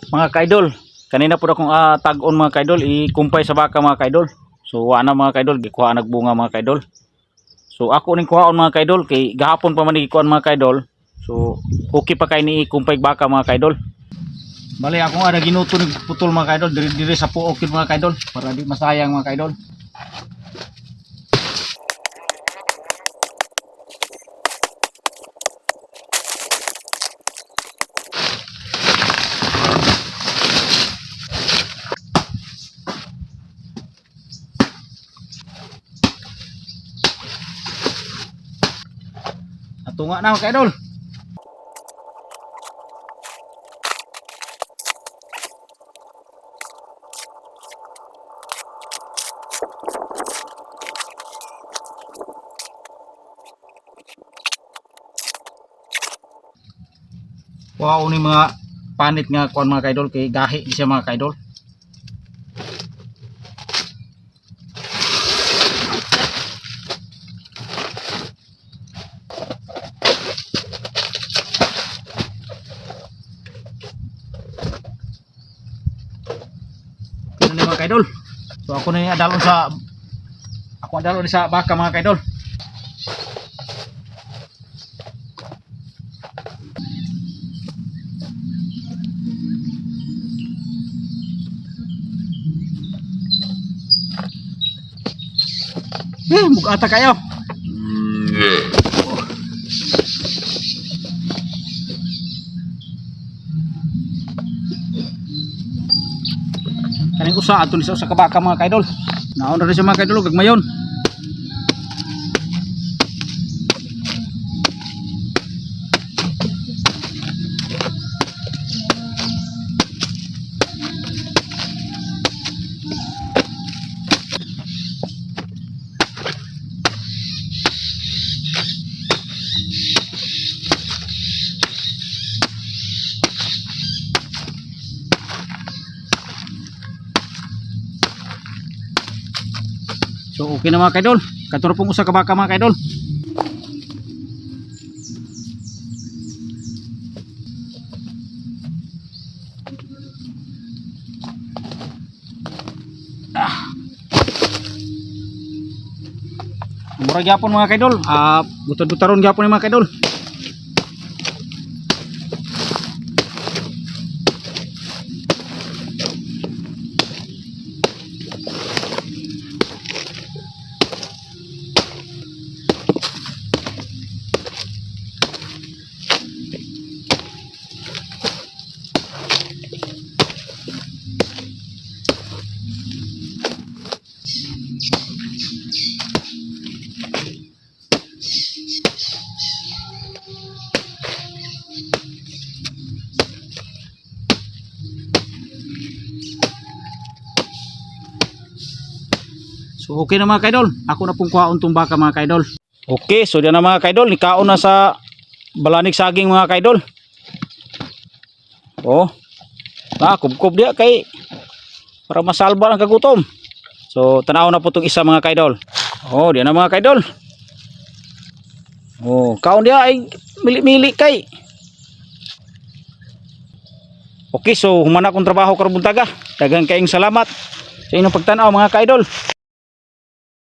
Mga kaidol, kanina po akong tag-on mga kaidol, ikumpay sa baka mga kaidol. So wala mga kaidol, gikuha nagbunga mga kaidol. So ako ning kuhaon mga kaidol kay gahapon pa man gikuan mga kaidol. So okay pa kay ni ikumpay baka mga kaidol. Bali ako nga ginuto ni putol mga kaidol diri sa puok mga kaidol para di masayang mga kaidol. Tunga na mga kaidol. Wow, ni mga panit nga kuan mga kaidol kay gahi siya mga kaidol. Mga kaidol. So ako na adalon sa baka mga kaidol. Bugata kayo. Kaning usa aton sa kabaka mga kaidol. Naon ra siya mga kaidol gagmayon. So okay na mga kaidol. Katuro pong usa ka baka mga kaidol. Murag gyapon mga kaidol. Butod-butaron gyapon ni mga kaidol. So okay na mga kaidol. Ako na pong kuhaon tong baka mga kaidol. Okay, so diyan na mga kaidol, nikaon na sa balanig saging mga kaidol. Oh. Kubkob dia kay para masalba ang kagutom. So tanaw na po tong isa mga kaidol. Oh, diyan na mga kaidol. Oh, kaon dia ay mili-mili kay. Okay, so humana kong trabaho karon buntaga. Daghang kayong salamat sa inyong pagtanaw mga kaidol.